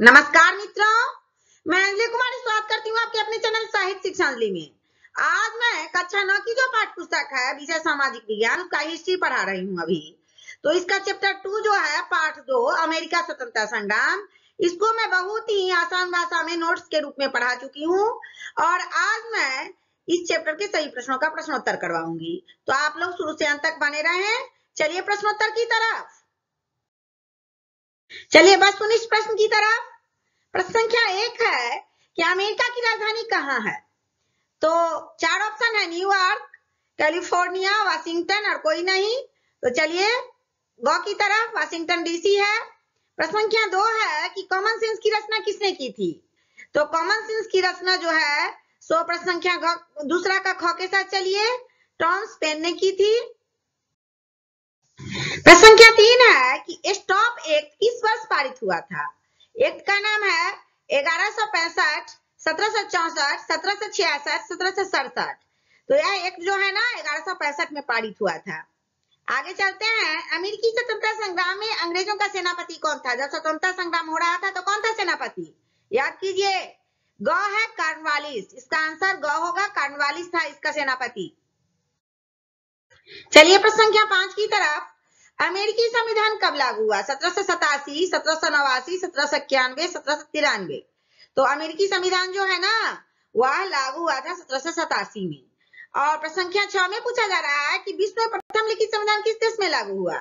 नमस्कार मित्रों, मैं अंजलि कुमारी स्वागत करती हूँ आपके अपने चैनल साहित्य शिक्षा अंजलि में। आज मैं कक्षा 9 की जो पाठ्य पुस्तक है विषय सामाजिक विज्ञान उसका हिस्ट्री पढ़ा रही हूँ अभी। तो इसका चैप्टर 2 जो है पाठ 2 अमेरिका स्वतंत्रता संग्राम, इसको मैं बहुत ही आसान भाषा में नोट्स के रूप में पढ़ा चुकी हूँ और आज मैं इस चैप्टर के सही प्रश्नों का प्रश्नोत्तर करवाऊंगी। तो आप लोग शुरू से अंत तक बने रहे। चलिए प्रश्नोत्तर की तरफ, चलिए बस 19 प्रश्न की तरफ। प्रश्न संख्या 1 है कि अमेरिका की राजधानी कहाँ है। तो 4 ऑप्शन है, न्यूयॉर्क, कैलिफोर्निया, वाशिंगटन और कोई नहीं। तो चलिए गौ की तरफ, वाशिंगटन डीसी है। प्रश्न संख्या 2 है कि कॉमन सेंस की रचना किसने की थी। तो कॉमन सेंस की रचना जो है सो प्रश्न संख्या दूसरा का ख के साथ चलिए टॉमस पेन ने की थी। प्रश्न संख्या 3 है कि स्टॉप एक्ट किस वर्ष पारित हुआ था। एक्ट का नाम है 1165, 1764, 1766, 1767। तो यह एक्ट जो है ना 1165 में पारित हुआ था। आगे चलते हैं, अमेरिकी स्वतंत्रता संग्राम में अंग्रेजों का सेनापति कौन था। जब स्वतंत्रता संग्राम हो रहा था तो कौन था सेनापति, याद कीजिए। ग है कॉर्नवालिस, इसका आंसर ग होगा, कॉर्नवालिस था इसका सेनापति। चलिए प्रश्न संख्या 5 की तरफ, अमेरिकी संविधान कब लागू हुआ। 1787, 1789, 1791, 1793। तो अमेरिकी संविधान जो है ना वह लागू हुआ था 1787 में। और प्रश्न संख्या 6 में पूछा जा रहा है कि विश्व में प्रथम लिखित संविधान किस देश में लागू हुआ।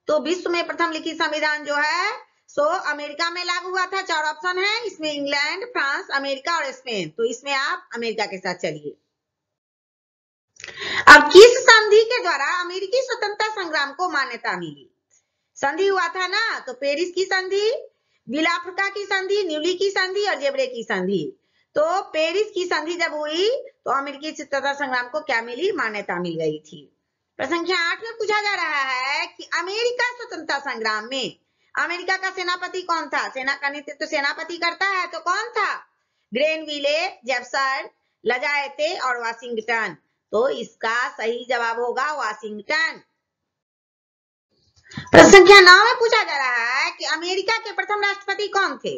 तो विश्व में प्रथम लिखित संविधान जो है सो अमेरिका में लागू हुआ था। 4 ऑप्शन है, इसमें इंग्लैंड, फ्रांस, अमेरिका और स्पेन। तो इसमें आप अमेरिका के साथ चलिए। अब किस संधि के द्वारा अमेरिकी स्वतंत्रता संग्राम को मान्यता मिली। संधि हुआ था ना, तो पेरिस की संधि, विलाफ्रिका की संधि, न्यूली की संधि और जेबरे की संधि। तो पेरिस की संधि जब हुई तो अमेरिकी स्वतंत्रता संग्राम को क्या मिली, मान्यता मिल गई थी। प्रश्न संख्या 8 में पूछा जा रहा है कि अमेरिका स्वतंत्रता संग्राम में अमेरिका का सेनापति कौन था। सेना का नेतृत्व तो सेनापति करता है, तो कौन था। ग्रेनविले, जेफरसन, लजाएते और वाशिंगटन। तो इसका सही जवाब होगा वाशिंगटन। प्रश्न संख्या 9 में पूछा जा रहा है कि अमेरिका के प्रथम राष्ट्रपति कौन थे।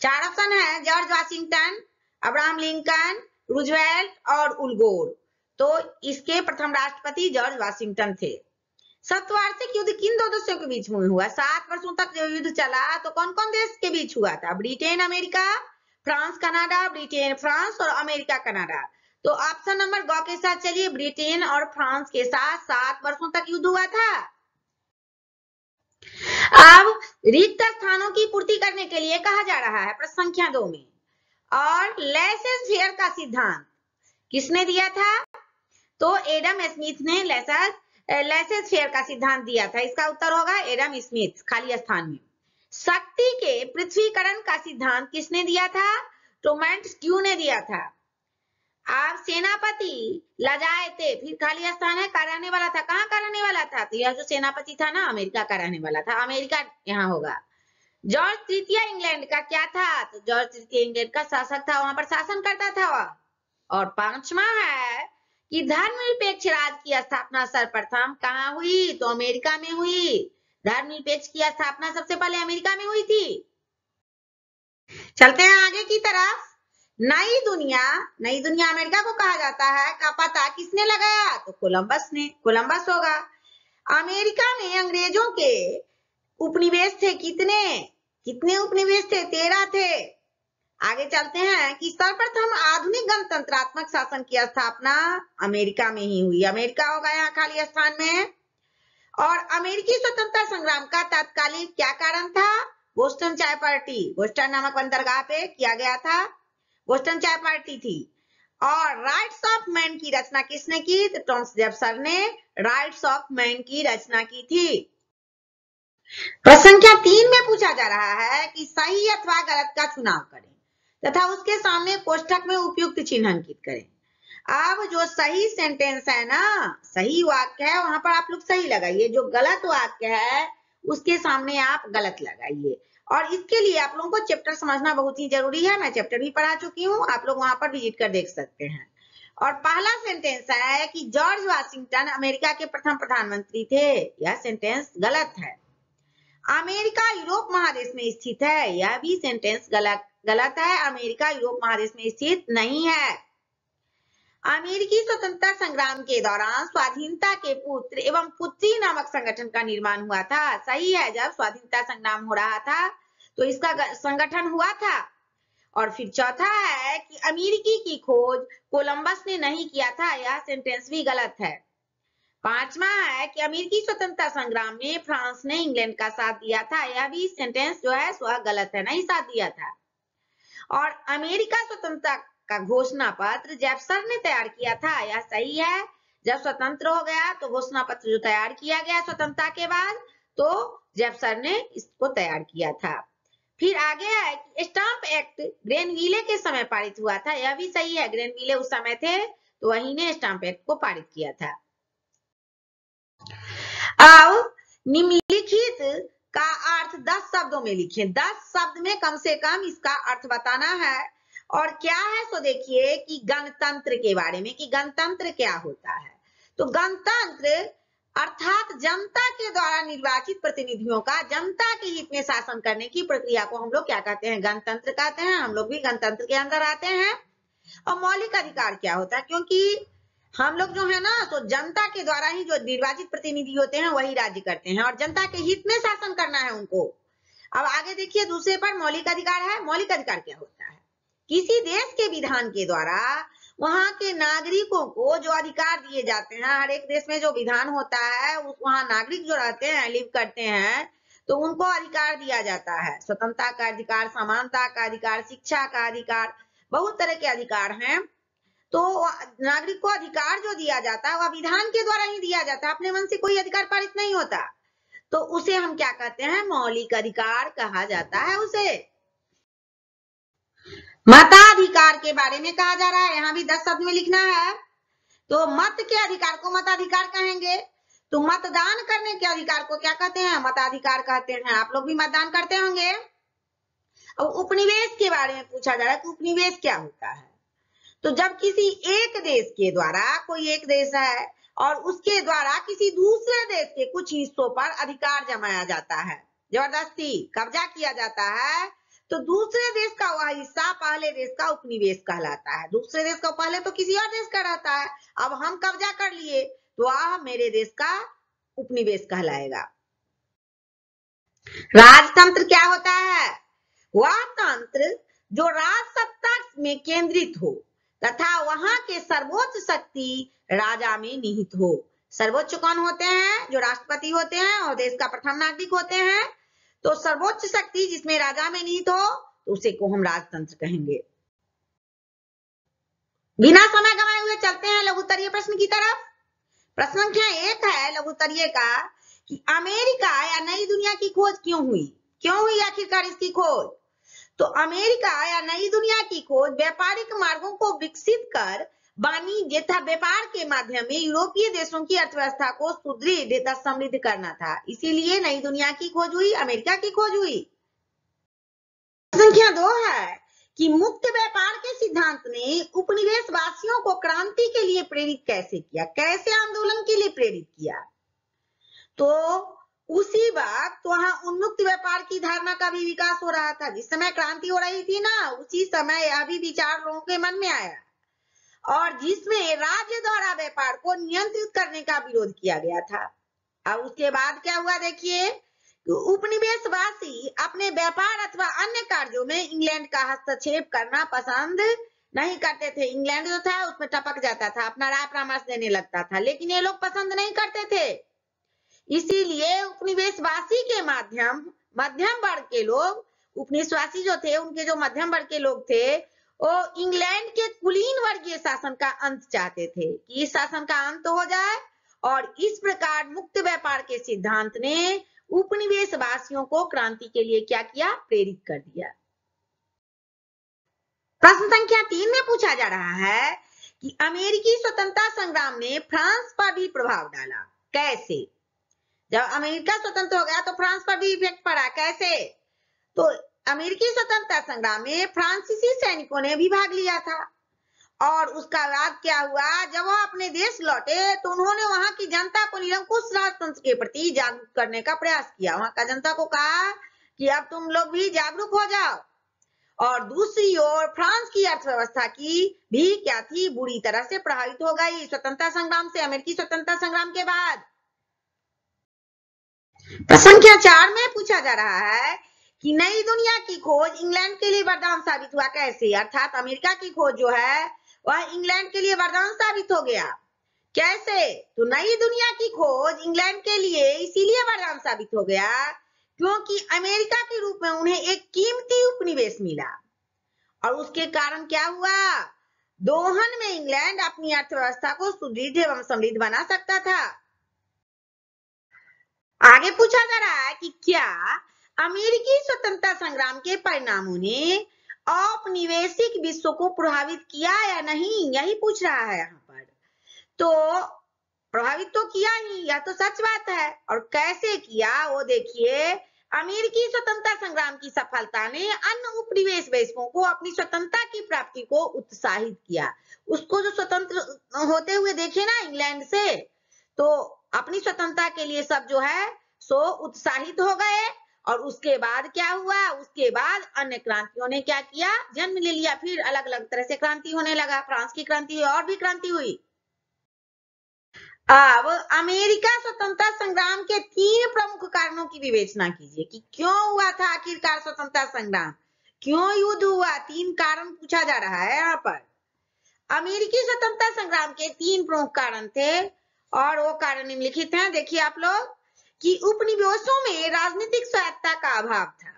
4 ऑप्शन है, George Washington, Abraham Lincoln, Roosevelt और उल गोर। तो इसके प्रथम राष्ट्रपति जॉर्ज वाशिंगटन थे। सतवार्षिक युद्ध किन दो देशों के बीच में हुआ। 7 वर्षों तक जो युद्ध चला तो कौन कौन देश के बीच हुआ था। Britain America, France Canada, Britain France और अमेरिका कनाडा। तो ऑप्शन नंबर ग के साथ चलिए, ब्रिटेन और फ्रांस के साथ 7 वर्षों तक युद्ध हुआ था। अब रिक्त स्थानों की पूर्ति करने के लिए कहा जा रहा है प्रश्न संख्या 2 में, और लेसेस फेयर का सिद्धांत किसने दिया था। तो एडम स्मिथ ने लेसेस फेयर का सिद्धांत दिया था। इसका उत्तर होगा एडम स्मिथ, खाली स्थान में। शक्ति के पृथ्वीकरण का सिद्धांत किसने दिया था। तो मोंटेस्क्यू ने दिया था। आप सेनापति लजाएते, फिर खाली स्थान है, का रहने वाला था। कहाँ का रहने वाला था, तो यह जो सेनापति था ना अमेरिका का रहने वाला था। अमेरिका यहाँ होगा। जॉर्ज तृतीय इंग्लैंड का क्या था। तो जॉर्ज तृतीय इंग्लैंड का शासक था, वहां पर शासन करता था वह। और 5वां है कि धर्मनिरपेक्ष राज्य की स्थापना सर्वप्रथम कहाँ हुई। तो अमेरिका में हुई। धर्मनिरपेक्ष की स्थापना सबसे पहले अमेरिका में हुई थी। चलते हैं आगे की तरफ। नई दुनिया अमेरिका को कहा जाता है का पता किसने लगाया। तो कोलंबस ने, कोलंबस होगा। अमेरिका में अंग्रेजों के उपनिवेश थे कितने उपनिवेश थे, 13 थे। आगे चलते हैं कि सर्वप्रथम आधुनिक गणतंत्रात्मक शासन की स्थापना अमेरिका में ही हुई। अमेरिका होगा यहाँ खाली स्थान में। और अमेरिकी स्वतंत्रता संग्राम का तात्कालिक क्या कारण था। बोस्टन चाय पार्टी, बोस्टन नामक बंदरगाह पे किया गया था, बोस्टन चाय पार्टी थी। और राइट्स ऑफ मैन की रचना किसने की। तो टॉमस जेफरसन ने राइट्स ऑफ मैन की रचना की थी। प्रश्न संख्या 3 में पूछा जा रहा है कि सही अथवा गलत का चुनाव करें तथा उसके सामने कोष्ठक में उपयुक्त चिन्हांकित करें। अब जो सही सेंटेंस है ना, सही वाक्य है, वहां पर आप लोग सही लगाइए। जो गलत वाक्य है उसके सामने आप गलत लगाइए। और इसके लिए आप लोगों को चैप्टर समझना बहुत ही जरूरी है। मैं चैप्टर भी पढ़ा चुकी हूँ, आप लोग वहां पर विजिट कर देख सकते हैं। और पहला सेंटेंस है कि जॉर्ज वाशिंगटन अमेरिका के प्रथम प्रधानमंत्री थे। यह सेंटेंस गलत है। अमेरिका यूरोप महादेश महादेश में स्थित है। यह भी सेंटेंस गलत है। अमेरिका यूरोप महादेश में स्थित नहीं है। अमेरिकी स्वतंत्रता संग्राम के दौरान स्वाधीनता के पुत्र एवं पुत्री नामक संगठन का निर्माण हुआ था। सही है, जब स्वाधीनता संग्राम हो रहा था तो इसका संगठन हुआ था। और फिर चौथा है कि अमेरिकी की खोज कोलंबस ने नहीं किया था। यह सेंटेंस भी गलत है। पांचवा है कि अमेरिकी स्वतंत्रता संग्राम में फ्रांस ने इंग्लैंड का साथ दिया था। यह भी सेंटेंस जो है वह गलत है, नहीं साथ दिया था। और अमेरिका स्वतंत्रता का घोषणा पत्र जेफरसन ने तैयार किया था। यह सही है। जब स्वतंत्र हो गया तो घोषणा पत्र जो तैयार किया गया स्वतंत्रता के बाद, तो जेफरसन ने इसको तैयार किया था। फिर आगे है कि स्टाम्प एक्ट ग्रेनविले के समय पारित हुआ था। यह भी सही है, ग्रेनविले उस समय थे तो वही ने स्टाम्प एक्ट को पारित किया था। अब निम्नलिखित का अर्थ 10 शब्दों में लिखें। 10 शब्द में कम से कम इसका अर्थ बताना है। और क्या है सो देखिए कि गणतंत्र के बारे में, कि गणतंत्र क्या होता है। तो गणतंत्र अर्थात जनता के द्वारा निर्वाचित प्रतिनिधियों का जनता के हित में शासन करने की प्रक्रिया को हम लोग क्या कहते हैं, गणतंत्र कहते हैं। हम लोग भी गणतंत्र के अंदर आते हैं। और मौलिक अधिकार क्या होता है, क्योंकि हम लोग जो है ना तो जनता के द्वारा ही जो निर्वाचित प्रतिनिधि होते हैं वही राज्य करते हैं और जनता के हित में शासन करना है उनको। अब आगे देखिए दूसरे पर मौलिक अधिकार है। मौलिक अधिकार क्या होता है, किसी देश के विधान के द्वारा वहां के नागरिकों को जो अधिकार दिए जाते हैं। हर एक देश में जो विधान होता है वहां नागरिक जो रहते हैं, लिव करते हैं, तो उनको अधिकार दिया जाता है। स्वतंत्रता का अधिकार, समानता का अधिकार, शिक्षा का अधिकार, बहुत तरह के अधिकार हैं। तो नागरिक को अधिकार जो दिया जाता है वह विधान के द्वारा ही दिया जाता है, अपने मन से कोई अधिकार पारित नहीं होता। तो उसे हम क्या कहते हैं, मौलिक अधिकार कहा जाता है उसे। मताधिकार के बारे में कहा जा रहा है, यहाँ भी 10 शब्द में लिखना है। तो मत के अधिकार को मताधिकार कहेंगे। तो मतदान करने के अधिकार को क्या कहते हैं, मताधिकार कहते हैं। आप लोग भी मतदान करते होंगे। अब उपनिवेश के बारे में पूछा जा रहा है कि उपनिवेश क्या होता है। तो जब किसी एक देश के द्वारा, कोई एक देश है और उसके द्वारा किसी दूसरे देश के कुछ हिस्सों पर अधिकार जमाया जाता है, जबरदस्ती कब्जा किया जाता है, तो दूसरे देश का वह हिस्सा पहले देश का उपनिवेश कहलाता है। दूसरे देश का पहले तो किसी और देश का रहता है, अब हम कब्जा कर लिए तो वह मेरे देश का उपनिवेश कहलाएगा। राजतंत्र क्या होता है, वह तंत्र जो राजसत्ता में केंद्रित हो तथा वहां के सर्वोच्च शक्ति राजा में निहित हो। सर्वोच्च कौन होते हैं, जो राष्ट्रपति होते हैं और देश का प्रथम नागरिक होते हैं। तो सर्वोच्च शक्ति जिसमें राजा में निहित हो तो उसे को हम राजतंत्र कहेंगे। बिना समय गंवाए हुए चलते हैं लघुत्तरीय प्रश्न की तरफ। प्रश्न संख्या 1 है लघुत्तरीय का कि अमेरिका या नई दुनिया की खोज क्यों हुई आखिरकार इसकी खोज। तो अमेरिका या नई दुनिया की खोज व्यापारिक मार्गों को विकसित कर वाणिज्य तथा व्यापार के माध्यम में यूरोपीय देशों की अर्थव्यवस्था को सुदृढ़ तथा समृद्ध करना था। इसीलिए नई दुनिया की खोज हुई, अमेरिका की खोज हुई। संख्या 2 है कि मुक्त व्यापार के सिद्धांत ने उपनिवेशवासियों को क्रांति के लिए प्रेरित कैसे किया, कैसे आंदोलन के लिए प्रेरित किया। तो उसी वक्त वहां उन्मुक्त व्यापार की धारणा का भी विकास हो रहा था। जिस समय क्रांति हो रही थी ना, उसी समय यह भी विचार लोगों के मन में आया और जिसमें राज्य द्वारा व्यापार को नियंत्रित करने का विरोध किया गया था। अब उसके बाद क्या हुआ देखिए, उपनिवेशवासी अपने व्यापार अथवा अन्य कार्यों में इंग्लैंड का हस्तक्षेप करना पसंद नहीं करते थे। इंग्लैंड जो था उसमें टपक जाता था, अपना राय परामर्श देने लगता था, लेकिन ये लोग पसंद नहीं करते थे। इसीलिए उपनिवेशवासी के मध्यम वर्ग के लोग, उपनिवेशवासी जो थे उनके जो मध्यम वर्ग के लोग थे, वो इंग्लैंड के कुलीन वर्गीय शासन का अंत चाहते थे कि इस शासन का अंत हो जाए। और इस प्रकार मुक्त व्यापार के सिद्धांत ने उपनिवेशवासियों को क्रांति के लिए क्या किया, प्रेरित कर दिया। प्रश्न संख्या 3 में पूछा जा रहा है कि अमेरिकी स्वतंत्रता संग्राम ने फ्रांस पर भी प्रभाव डाला, कैसे। जब अमेरिका स्वतंत्र हो गया तो फ्रांस पर भी इफेक्ट पड़ा, कैसे। तो अमेरिकी स्वतंत्रता संग्राम में फ्रांसीसी सैनिकों ने भी भाग लिया था और उसका बाद क्या हुआ, जब वो अपने देश लौटे तो उन्होंने वहां की जनता को निरंकुश राजतंत्र के प्रति जागरूक करने का प्रयास किया। वहां का जनता को कहा कि अब तुम लोग भी जागरूक हो जाओ। और दूसरी ओर फ्रांस की अर्थव्यवस्था की भी क्या थी, बुरी तरह से प्रभावित हो गई स्वतंत्रता संग्राम से, अमेरिकी स्वतंत्रता संग्राम के बाद। प्रश्न संख्या 4 में पूछा जा रहा है कि नई दुनिया की खोज इंग्लैंड के लिए वरदान साबित हुआ कैसे, अर्थात अमेरिका की खोज जो है वह इंग्लैंड के लिए वरदान साबित हो गया। कैसे? तो नई दुनिया की खोज इंग्लैंड के लिए इसीलिए वरदान साबित हो गया क्योंकि अमेरिका के रूप में उन्हें एक कीमती उपनिवेश मिला। और उसके कारण क्या हुआ, दोहन में इंग्लैंड अपनी अर्थव्यवस्था को सुदृढ़ एवं समृद्ध बना सकता था। आगे पूछा जा रहा है कि क्या अमेरिकी स्वतंत्रता संग्राम के परिणामों ने औपनिवेशिक विश्व को प्रभावित किया या नहीं, यही पूछ रहा है यहाँ पर। तो प्रभावित तो किया ही, यह तो सच बात है। और कैसे किया वो देखिए, अमेरिकी स्वतंत्रता संग्राम की सफलता ने अन्य उपनिवेश देशों को अपनी स्वतंत्रता की प्राप्ति को उत्साहित किया। उसको जो स्वतंत्र होते हुए देखे ना इंग्लैंड से, तो अपनी स्वतंत्रता के लिए सब जो है सो उत्साहित हो गए। और उसके बाद क्या हुआ, उसके बाद अन्य क्रांतियों ने क्या किया, जन्म ले लिया। फिर अलग अलग तरह से क्रांति होने लगा, फ्रांस की क्रांति हुई और भी क्रांति हुई। अब अमेरिका स्वतंत्रता संग्राम के 3 प्रमुख कारणों की विवेचना कीजिए कि क्यों हुआ था आखिरकार स्वतंत्रता संग्राम, क्यों युद्ध हुआ। 3 कारण पूछा जा रहा है यहाँ पर। अमेरिकी स्वतंत्रता संग्राम के 3 प्रमुख कारण थे और वो कारण निम्नलिखित हैं। देखिए आप लोग कि उपनिवेशों में राजनीतिक स्वायत्तता का अभाव था,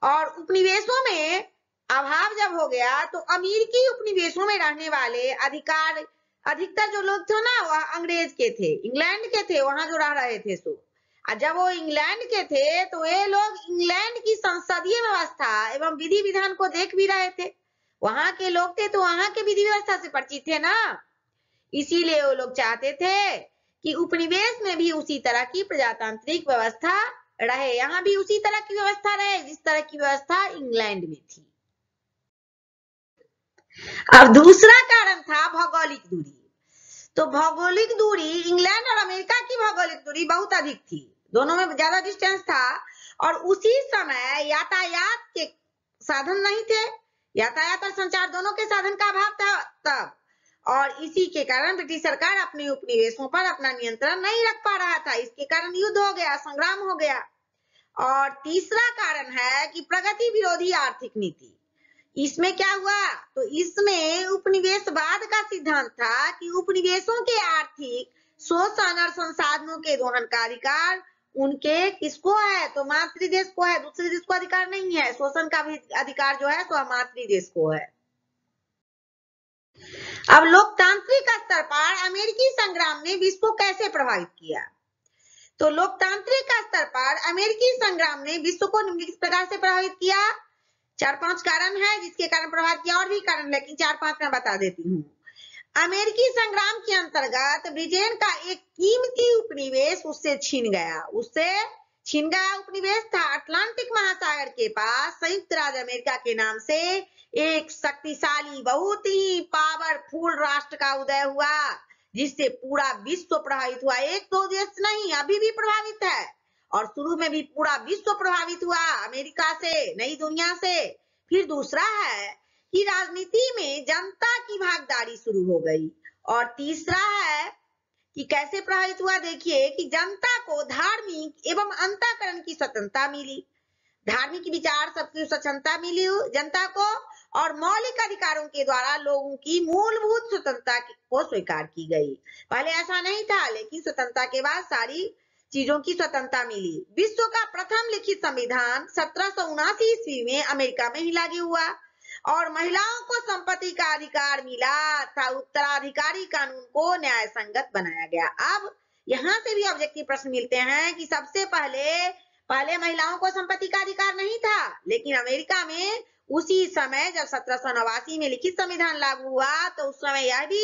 और उपनिवेशों में अभाव जब हो गया तो अमेरिकी उपनिवेशों में रहने वाले अधिकतर जो लोग थे ना वह अंग्रेज के थे, इंग्लैंड के थे, वहां जो रह रहे थे सो। जब वो इंग्लैंड के थे तो ये लोग इंग्लैंड की संसदीय व्यवस्था एवं विधि विधान को देख भी रहे थे। वहां के लोग थे तो वहां के विधि व्यवस्था से परिचित थे ना, इसीलिए वो लोग चाहते थे कि उपनिवेश में भी उसी तरह की प्रजातांत्रिक व्यवस्था रहे, यहाँ भी उसी तरह की व्यवस्था रहे जिस तरह की व्यवस्था इंग्लैंड में थी। अब दूसरा कारण था भौगोलिक दूरी। तो भौगोलिक दूरी, इंग्लैंड और अमेरिका की भौगोलिक दूरी बहुत अधिक थी, दोनों में ज्यादा डिस्टेंस था। और उसी समय यातायात के साधन नहीं थे, यातायात और संचार दोनों के साधन का अभाव था तब। और इसी के कारण ब्रिटिश सरकार अपने उपनिवेशों पर अपना नियंत्रण नहीं रख पा रहा था, इसके कारण युद्ध हो गया, संग्राम हो गया। और तीसरा कारण है कि प्रगति विरोधी आर्थिक नीति। इसमें क्या हुआ, तो इसमें उपनिवेशवाद का सिद्धांत था कि उपनिवेशों के आर्थिक शोषण और संसाधनों के दोहन का अधिकार उनके किसको है, तो मातृदेश को है, दूसरे देश को अधिकार नहीं है। शोषण का भी अधिकार जो है तो मातृदेश को है। अब लोकतांत्रिक स्तर पर अमेरिकी संग्राम ने विश्व को कैसे प्रभावित किया, तो लोकतांत्रिक स्तर पर अमेरिकी संग्राम ने विश्व को निम्नलिखित प्रकार से प्रभावित किया। 4-5 कारण है जिसके कारण प्रभावित किया, और भी कारण, लेकिन 4-5 मैं बता देती हूँ। अमेरिकी संग्राम के अंतर्गत ब्रिटेन का एक कीमती उपनिवेश उससे छीन गया उपनिवेश था अटलांटिक महासागर के पास संयुक्त राज्य अमेरिका के नाम से एक शक्तिशाली, बहुत ही पावरफुल राष्ट्र का उदय हुआ, जिससे पूरा विश्व प्रभावित हुआ। एक दो देश नहीं, अभी भी प्रभावित है, और शुरू में भी पूरा विश्व प्रभावित हुआ अमेरिका से, नई दुनिया से। फिर दूसरा है कि राजनीति में जनता की भागीदारी शुरू हो गई। और तीसरा है कि कैसे प्रभावित हुआ, देखिए कि जनता को धार्मिक एवं अंतःकरण की स्वतंत्रता मिली, धार्मिक विचार सबकी स्वतंत्रता मिली जनता को, और मौलिक अधिकारों के द्वारा लोगों की मूलभूत स्वतंत्रता को स्वीकार की गई। पहले ऐसा नहीं था, लेकिन स्वतंत्रता के बाद सारी चीजों की स्वतंत्रता मिली। विश्व का प्रथम लिखित संविधान 1779 ईस्वी में अमेरिका में ही लागू हुआ, और महिलाओं को संपत्ति का अधिकार मिला था। उत्तराधिकारी कानून को न्याय संगत बनाया गया। अब यहाँ से भी ऑब्जेक्टिव प्रश्न मिलते हैं कि सबसे पहले महिलाओं को संपत्ति का अधिकार नहीं था, लेकिन अमेरिका में उसी समय जब 1789 में लिखित संविधान लागू हुआ तो उस समय यह भी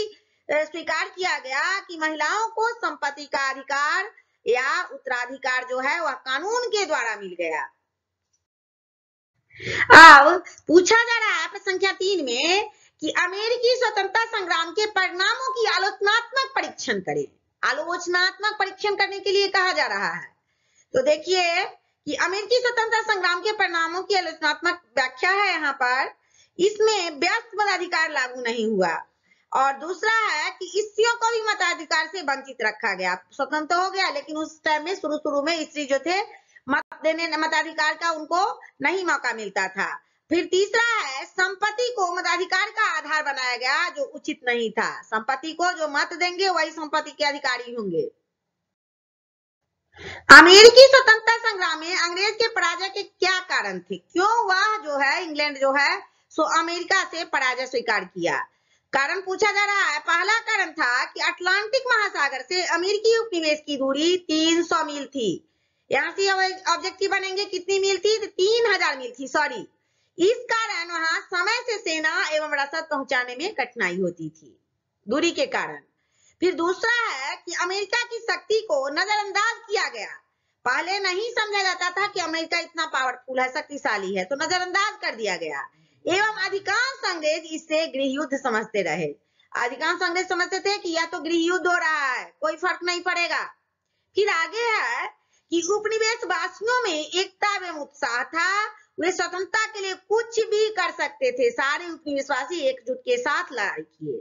स्वीकार किया गया कि महिलाओं को संपत्ति का अधिकार या उत्तराधिकार जो है वह कानून के द्वारा मिल गया। अब पूछा जा रहा है प्रश्न संख्या 3 में कि अमेरिकी स्वतंत्रता संग्राम के परिणामों की आलोचनात्मक परीक्षण करें। आलोचनात्मक परीक्षण करने के लिए कहा जा रहा है। तो देखिए कि अमेरिकी स्वतंत्रता संग्राम के परिणामों की आलोचनात्मक व्याख्या है यहाँ पर, इसमें व्यस्त मताधिकार लागू नहीं हुआ। और दूसरा है कि स्त्रियों को भी मताधिकार से वंचित रखा गया। स्वतंत्र हो गया, लेकिन उस टाइम में शुरू में स्त्री जो थे मताधिकार का उनको नहीं मौका मिलता था। फिर तीसरा है संपत्ति को मताधिकार का आधार बनाया गया, जो उचित नहीं था। संपत्ति को जो मत देंगे वही संपत्ति के अधिकारी होंगे। अमेरिकी स्वतंत्रता संग्राम में अंग्रेज के पराजय के क्या कारण थे? क्यों वह जो है इंग्लैंड जो है सो अमेरिका से पराजय स्वीकार किया? कारण पूछा जा रहा है। पहला कारण था कि अटलांटिक महासागर से अमेरिकी उपनिवेश की दूरी 300 मील थी। यहाँ से ऑब्जेक्टिव बनेंगे, कितनी मील थी? 3000 मील थी, सॉरी। इस कारण वहां समय से सेना एवं रसद पहुंचाने में कठिनाई होती थी, दूरी के कारण। फिर दूसरा है कि अमेरिका की शक्ति को नजरअंदाज किया गया। पहले नहीं समझा जाता था कि अमेरिका इतना पावरफुल है, शक्तिशाली है, तो नजरअंदाज कर दिया गया। एवं अधिकांश अंग्रेज इसे गृह युद्ध समझते रहे। अधिकांश अंग्रेज समझते थे कि यह तो गृह युद्ध हो रहा है, कोई फर्क नहीं पड़ेगा। फिर आगे है कि उपनिवेश वासियों में एकता एवं उत्साह था। वे स्वतंत्रता के लिए कुछ भी कर सकते थे। सारे उपनिवेशवासी एकजुट के साथ लड़ाई किए।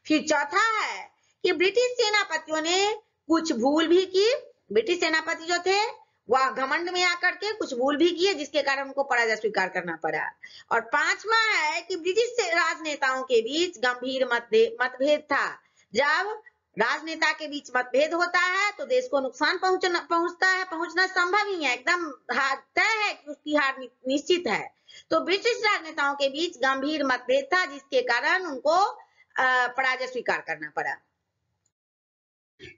फिर चौथा है कि ब्रिटिश सेनापतियों ने कुछ भूल भी की। ब्रिटिश सेनापति जो थे वह घमंड में आकर के कुछ भूल भी किए, जिसके कारण उनको पराजय स्वीकार करना पड़ा। और पांचवा है कि ब्रिटिश राजनेताओं के बीच गंभीर मतभेद था। जब राजनेता के बीच मतभेद होता है तो देश को नुकसान पहुंचना संभव ही है, एकदम तय है कि उसकी हार निश्चित है। तो ब्रिटिश राजनेताओं के बीच गंभीर मतभेद था, जिसके कारण उनको पराजय स्वीकार करना पड़ा।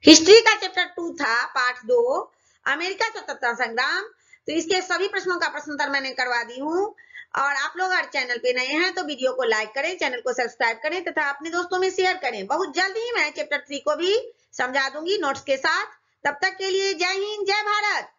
हिस्ट्री का चैप्टर 2 था, पार्ट 2, अमेरिका स्वतंत्रता संग्राम। तो इसके सभी प्रश्नों का प्रश्न उत्तर मैंने करवा दी हूँ। और आप लोग अगर चैनल पे नए हैं तो वीडियो को लाइक करें, चैनल को सब्सक्राइब करें तथा अपने दोस्तों में शेयर करें। बहुत जल्द ही मैं चैप्टर 3 को भी समझा दूंगी नोट्स के साथ। तब तक के लिए जय हिंद, जय भारत।